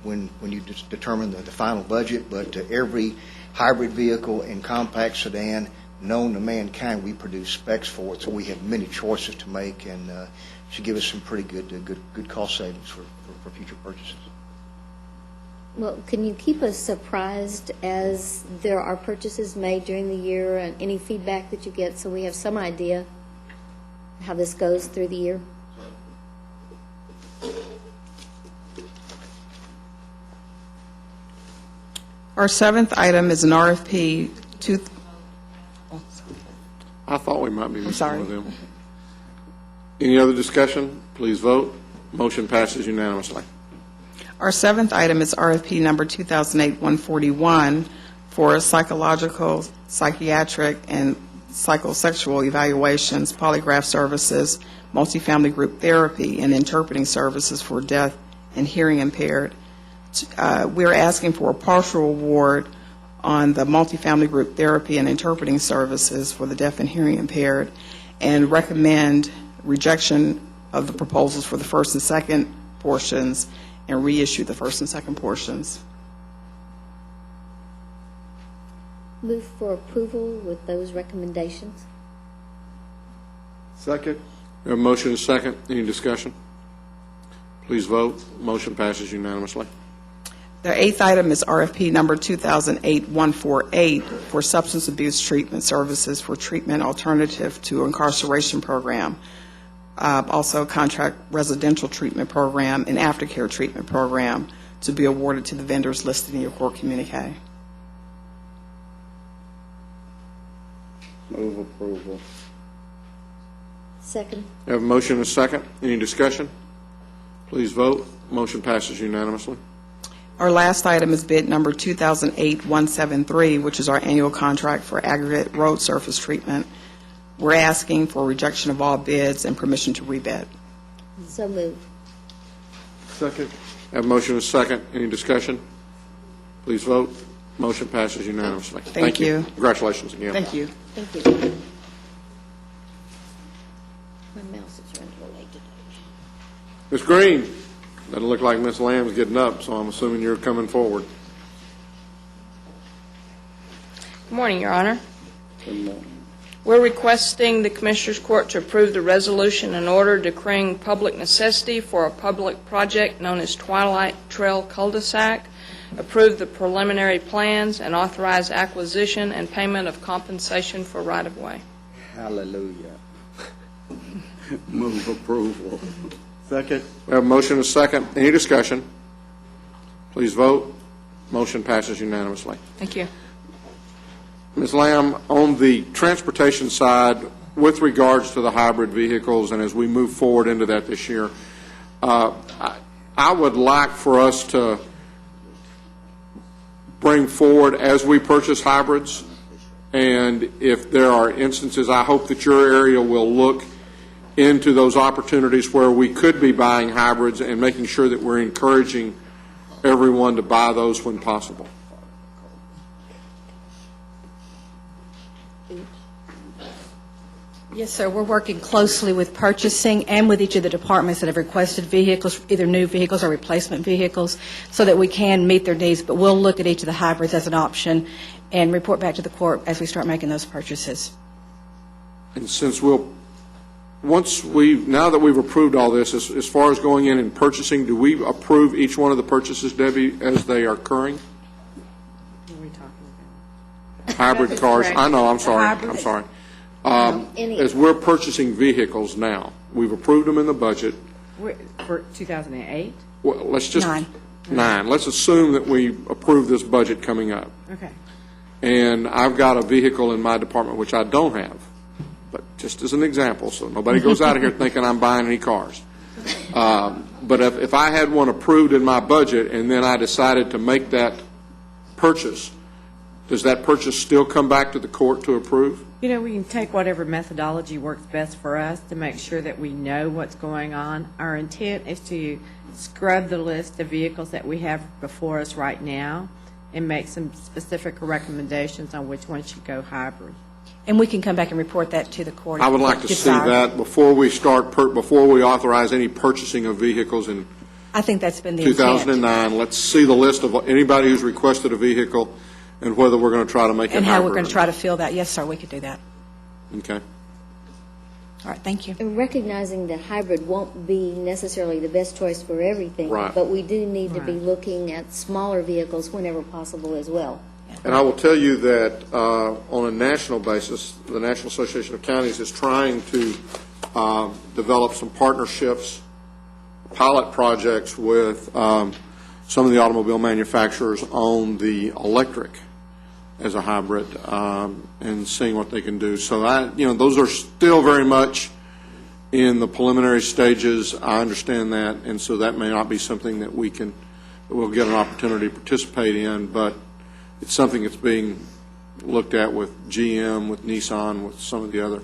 when you determine the final budget, but every hybrid vehicle and compact sedan known to mankind, we produce specs for it, so we have many choices to make, and should give us some pretty good cost savings for future purchases.
Well, can you keep us surprised as there are purchases made during the year, and any feedback that you get, so we have some idea how this goes through the year?
Our seventh item is an RFP
I thought we might be missing
sorry.
one of them. Any other discussion? Please vote. Motion passes unanimously.
Our seventh item is RFP number 2008-141 for psychological, psychiatric, and psychosexual evaluations, polygraph services, multifamily group therapy, and interpreting services for deaf and hearing impaired. We're asking for a partial award on the multifamily group therapy and interpreting services for the deaf and hearing impaired, and recommend rejection of the proposals for the first and second portions and reissue the first and second portions.
Move for approval with those recommendations.
Second.
We have a motion and a second. Any discussion? Please vote. Motion passes unanimously.
The eighth item is RFP number 2008-148 for substance abuse treatment services for treatment alternative to incarceration program. Also contract residential treatment program and aftercare treatment program to be awarded to the vendors listed in your court communique.
Move approval.
Second.
We have a motion and a second. Any discussion? Please vote. Motion passes unanimously.
Our last item is bid number 2008-173, which is our annual contract for aggregate road surface treatment. We're asking for rejection of all bids and permission to rebid.
So move.
Second.
We have a motion and a second. Any discussion? Please vote. Motion passes unanimously.
Thank you.
Congratulations again.
Thank you.
Thank you. My mouse is running a little late today.
Ms. Green, doesn't look like Ms. Lamb's getting up, so I'm assuming you're coming forward.
Good morning, Your Honor.
Good morning.
We're requesting the Commissioners Court to approve the resolution in order declaring public necessity for a public project known as Twilight Trail Cul-de-sac, approve the preliminary plans, and authorize acquisition and payment of compensation for right-of-way.
Hallelujah. Move approval.
Second.
We have a motion and a second. Any discussion? Please vote. Motion passes unanimously.
Thank you.
Ms. Lamb, on the transportation side, with regards to the hybrid vehicles, and as we move forward into that this year, I would like for us to bring forward as we purchase hybrids, and if there are instances, I hope that your area will look into those opportunities where we could be buying hybrids and making sure that we're encouraging everyone to buy those when possible.
Yes, sir. We're working closely with purchasing and with each of the departments that have requested vehicles, either new vehicles or replacement vehicles, so that we can meet their needs. But we'll look at each of the hybrids as an option and report back to the court as we start making those purchases.
And since now that we've approved all this, as far as going in and purchasing, do we approve each one of the purchases, Debbie, as they are occurring?
What are we talking about?
Hybrid cars.
correct.
I know, I'm sorry.
Hybrid-
I'm sorry. As we're purchasing vehicles now, we've approved them in the budget.
For 2008?
Well, let's just.
Nine.
Let's assume that we approve this budget coming up.
Okay.
And I've got a vehicle in my department which I don't have. just as an example, so nobody goes out of here thinking I'm buying any cars. But if I had one approved in my budget and then I decided to make that purchase, does that purchase still come back to the court to approve?
You know, we can take whatever methodology works best for us to make sure that we know what's going on. Our intent is to scrub the list of vehicles that we have before us right now and make some specific recommendations on which one should go hybrid.
And we can come back and report that to the court.
I would like to see that before we start, before we authorize any purchasing of vehicles in
I think that's been the intent.
2009. Let's see the list of anybody who's requested a vehicle and whether we're going to try to make it
and how
hybrid.
we're going to try to fill that. Yes, sir, we could do that.
Okay.
All right, thank you.
And recognizing that hybrid won't be necessarily the best choice for everything,
Right.
but we do need to be looking at smaller vehicles whenever possible as well.
And I will tell you that on a national basis, the National Association of Counties is trying to develop some partnerships, pilot projects with some of the automobile manufacturers on the electric as a hybrid and seeing what they can do. So those are still very much in the preliminary stages. I understand that, and so that may not be something that we'll get an opportunity to participate in, but it's something that's being looked at with GM, with Nissan, with some of the other.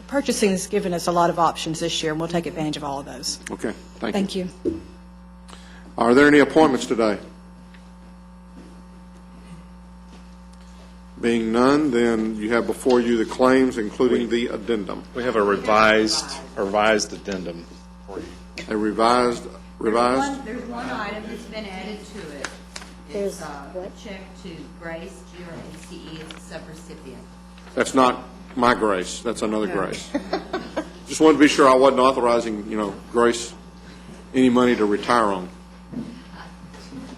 Purchasing has given us a lot of options this year, and we'll take advantage of all of those.
Okay, thank you.
Thank you.
Are there any appointments today? Being none, then you have before you the claims, including the addendum.
We have a revised addendum for you.
A revised?
There's one item that's been added to it. It's a check to Grace, GRACE, it's a subrecipient.
That's not my Grace. That's another Grace. Just wanted to be sure I wasn't authorizing, Grace any money to retire on.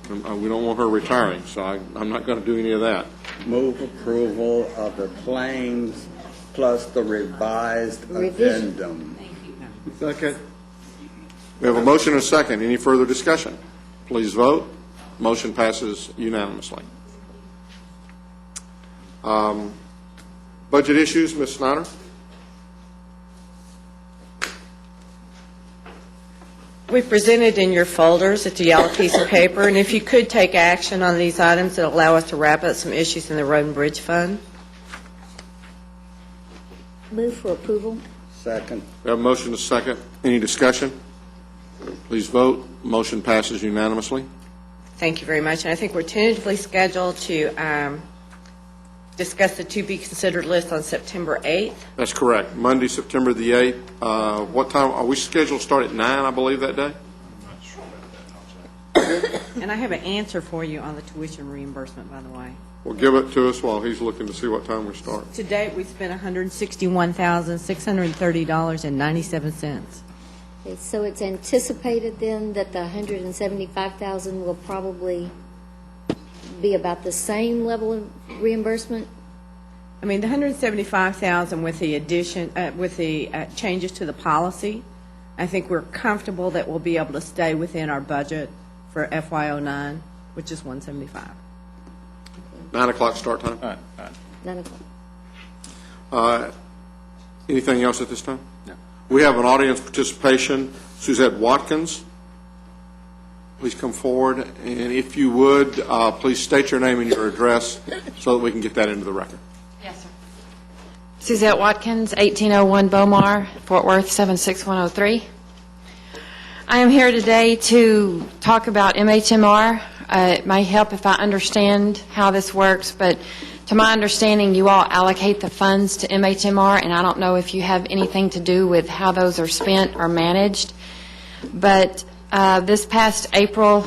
We don't want her retiring, so I'm not going to do any of that.
Move approval of the claims plus the revised addendum.
Second. We have a motion and a second. Any further discussion? Please vote. Motion passes unanimously. Budget issues, Ms. Snyder?
We presented in your folders, it's a yellow piece of paper, and if you could take action on these items, it'll allow us to wrap up some issues in the Road and Bridge Fund.
Move for approval.
Second.
We have a motion and a second. Any discussion? Please vote. Motion passes unanimously.
Thank you very much. And I think we're tentatively scheduled to discuss the to-be-considered list on September 8th.
That's correct. Monday, September the 8th. What time? Are we scheduled to start at 9, I believe, that day?
And I have an answer for you on the tuition reimbursement, by the way.
Well, give it to us while he's looking to see what time we start.
To date, we spent $161,630.97.
Okay, so it's anticipated then that the $175,000 will probably be about the same level of reimbursement?
I mean, the $175,000 with the addition, with the changes to the policy, I think we're comfortable that we'll be able to stay within our budget for FY09, which is $175.
9 o'clock start time?
9 o'clock.
Anything else at this time? No. We have an audience participation. Suzette Watkins, please come forward. And if you would, please state your name and your address so that we can get that into the record.
Yes, sir. Suzette Watkins, 1801 Bomar, Fort Worth, 76103. I am here today to talk about MHMR. It may help if I understand how this works, but to my understanding, you all allocate the funds to MHMR, and I don't know if you have anything to do with how those are spent or managed. But this past April,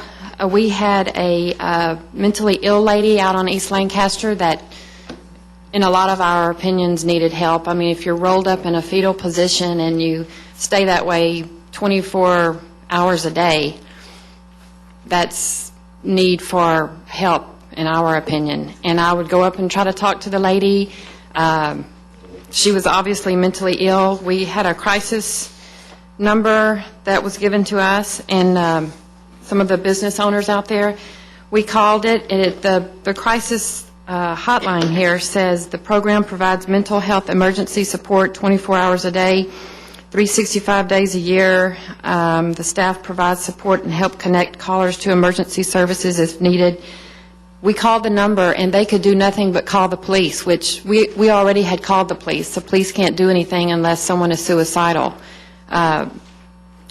we had a mentally ill lady out on East Lancaster that, in a lot of our opinions, needed help. I mean, if you're rolled up in a fetal position and you stay that way 24 hours a day, that's need for help, in our opinion. And I would go up and try to talk to the lady. She was obviously mentally ill. We had a crisis number that was given to us, and some of the business owners out there, we called it, and the crisis hotline here says the program provides mental health emergency support 24 hours a day, 365 days a year. The staff provides support and help connect callers to emergency services if needed. We called the number, and they could do nothing but call the police, which we already had called the police. The police can't do anything unless someone is suicidal. I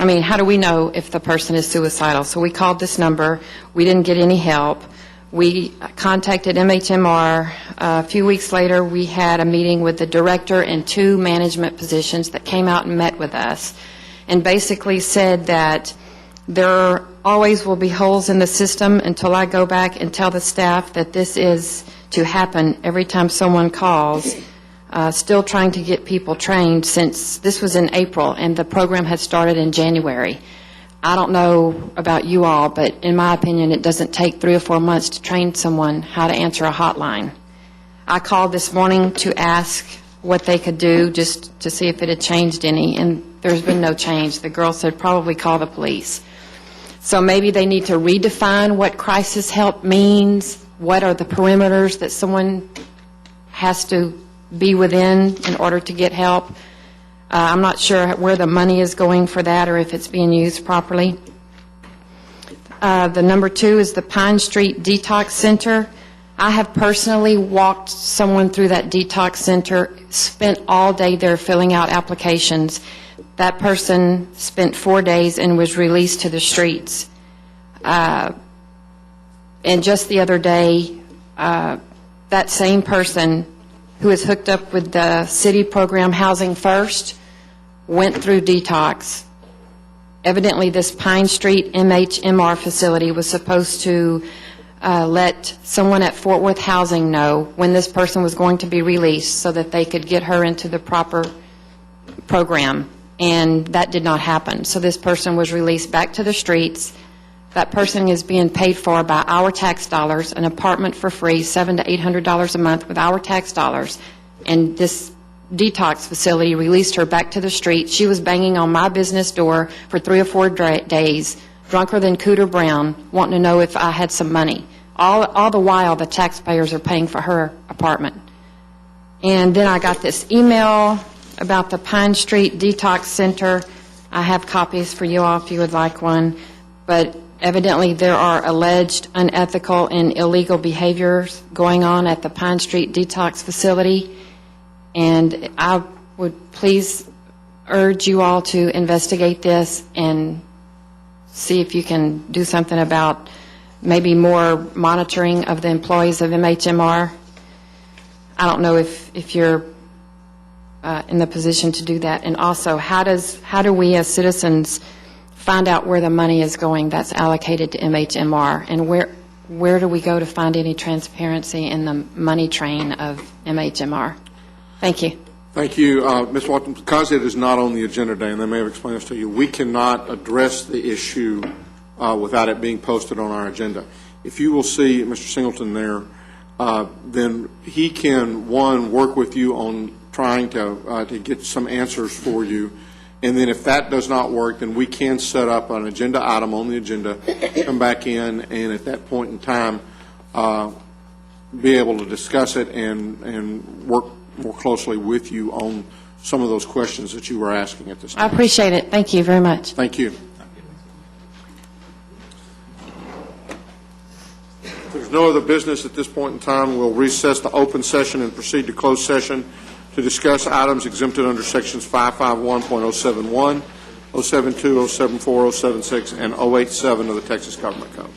mean, how do we know if the person is suicidal? So we called this number. We didn't get any help. We contacted MHMR. A few weeks later, we had a meeting with the director and 2 management positions that came out and met with us and basically said that there always will be holes in the system until I go back and tell the staff that this is to happen every time someone calls. Still trying to get people trained since this was in April and the program had started in January. I don't know about you all, but in my opinion, it doesn't take 3 or 4 months to train someone how to answer a hotline. I called this morning to ask what they could do just to see if it had changed any, and there's been no change. The girl said probably call the police. So maybe they need to redefine what crisis help means, what are the perimeters that someone has to be within in order to get help. I'm not sure where the money is going for that or if it's being used properly. The number 2 is the Pine Street Detox Center. I have personally walked someone through that detox center, spent all day there filling out applications. That person spent 4 days and was released to the streets. And just the other day, that same person who is hooked up with the city program Housing First went through detox. Evidently, this Pine Street MHMR facility was supposed to let someone at Fort Worth Housing know when this person was going to be released so that they could get her into the proper program. And that did not happen. So this person was released back to the streets. That person is being paid for by our tax dollars, an apartment for free, $700 to $800 a month with our tax dollars. And this detox facility released her back to the street. She was banging on my business door for 3 or 4 days, drunker than Cooter Brown, wanting to know if I had some money. All the while, the taxpayers are paying for her apartment. And then I got this email about the Pine Street Detox Center. I have copies for you all if you would like one. But evidently there are alleged unethical and illegal behaviors going on at the Pine Street Detox facility. And I would please urge you all to investigate this and see if you can do something about maybe more monitoring of the employees of MHMR. I don't know if you're in the position to do that. And also, how do we as citizens find out where the money is going that's allocated to MHMR, and where do we go to find any transparency in the money train of MHMR? Thank you.
Thank you, Ms. Walton. Because it is not on the agenda today, and they may have explained this to you, we cannot address the issue without it being posted on our agenda. If you will see Mr. Singleton there, then he can, one, work with you on trying to get some answers for you. And then if that does not work, then we can set up an agenda item on the agenda, come back in, and at that point in time, be able to discuss it and work more closely with you on some of those questions that you were asking at this time.
I appreciate it. Thank you very much.
Thank you. If there's no other business at this point in time, we'll recess the open session and proceed to closed session to discuss items exempted under sections 551.071, 072, 074, 076, and 087 of the Texas Government Code.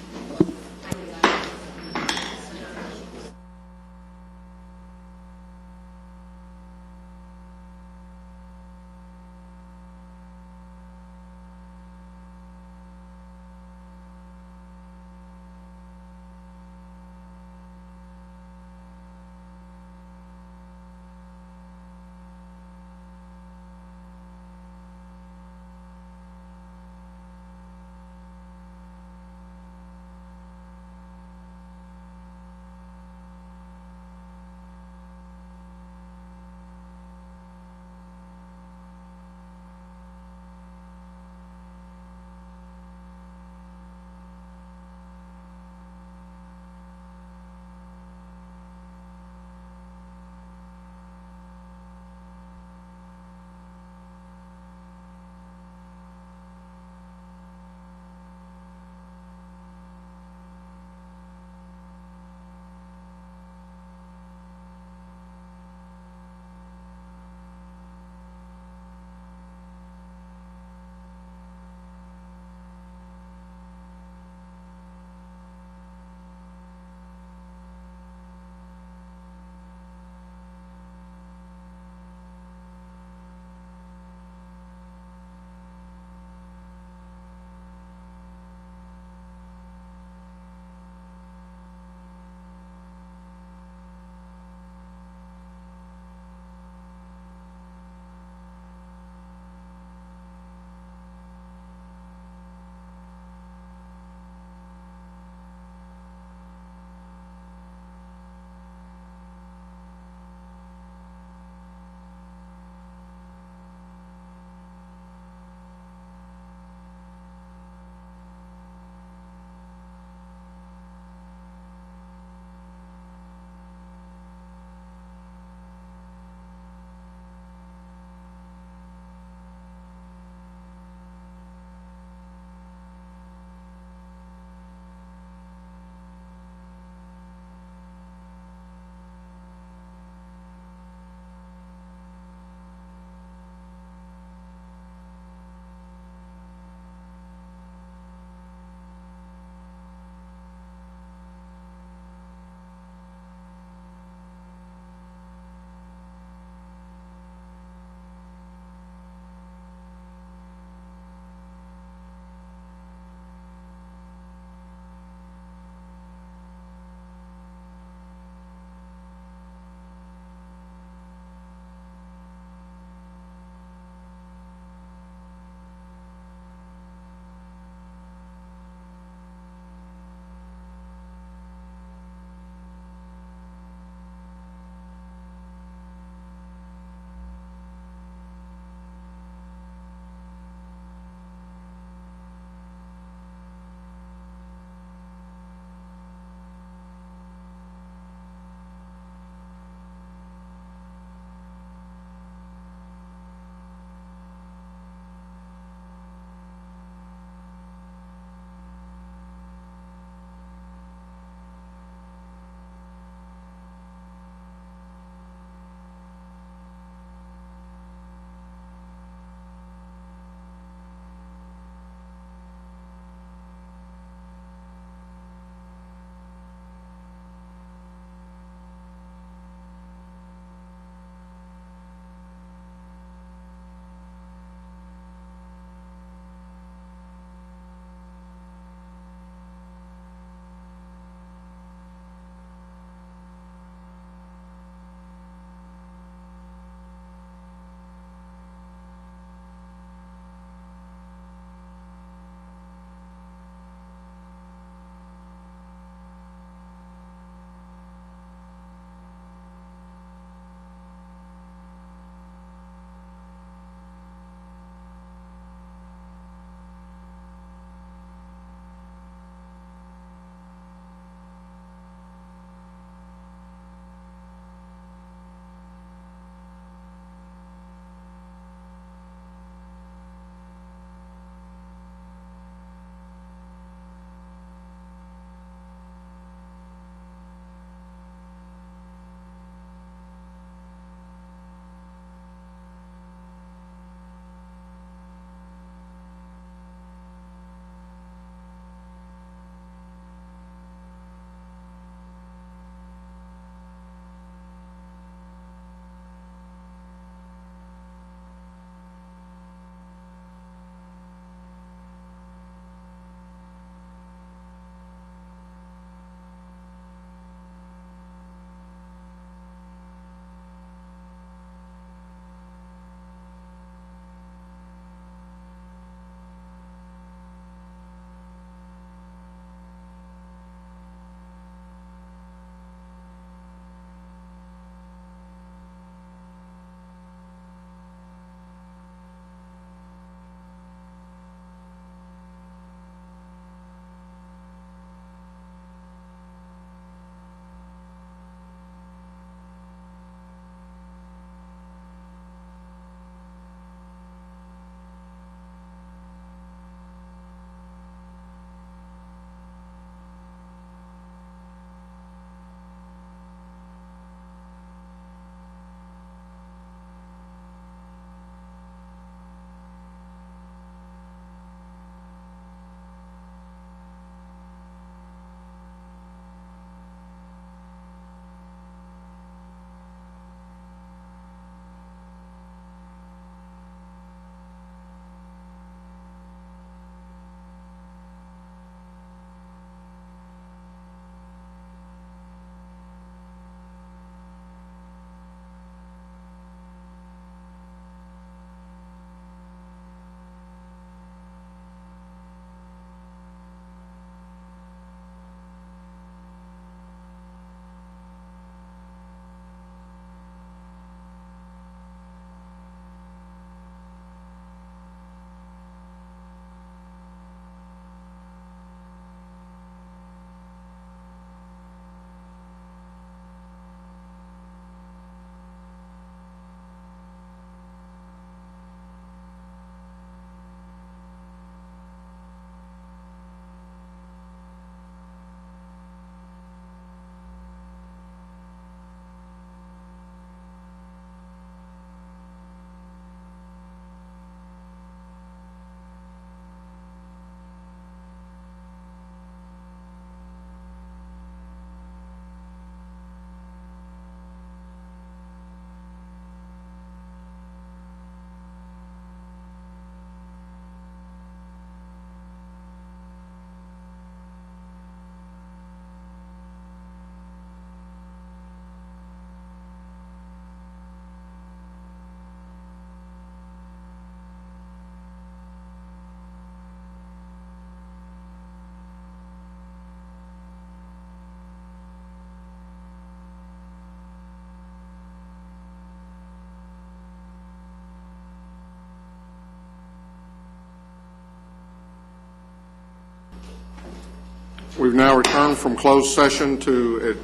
We've now returned from closed session to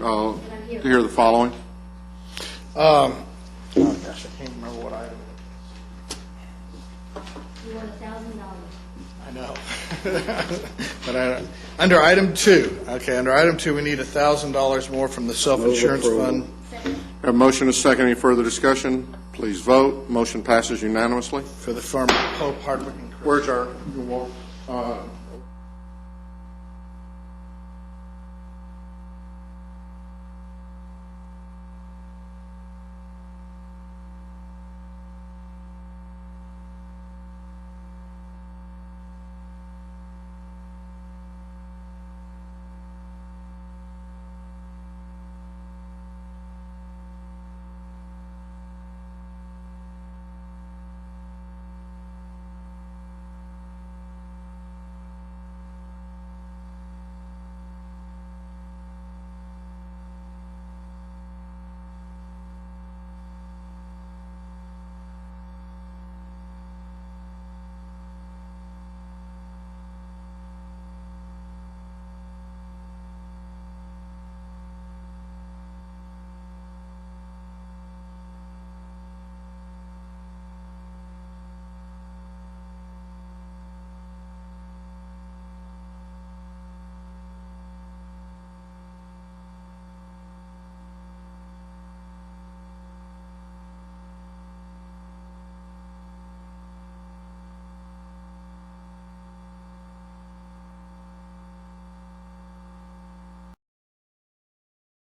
hear the following.
Oh, gosh, I can't remember what item.
You want $1,000.
I know. But under item 2, under item 2, we need $1,000 more from the self-insurance fund.
A motion is second. Any further discussion? Please vote. Motion passes unanimously.
For the firm of Pope, Hardwick, and Clerk.
Where's our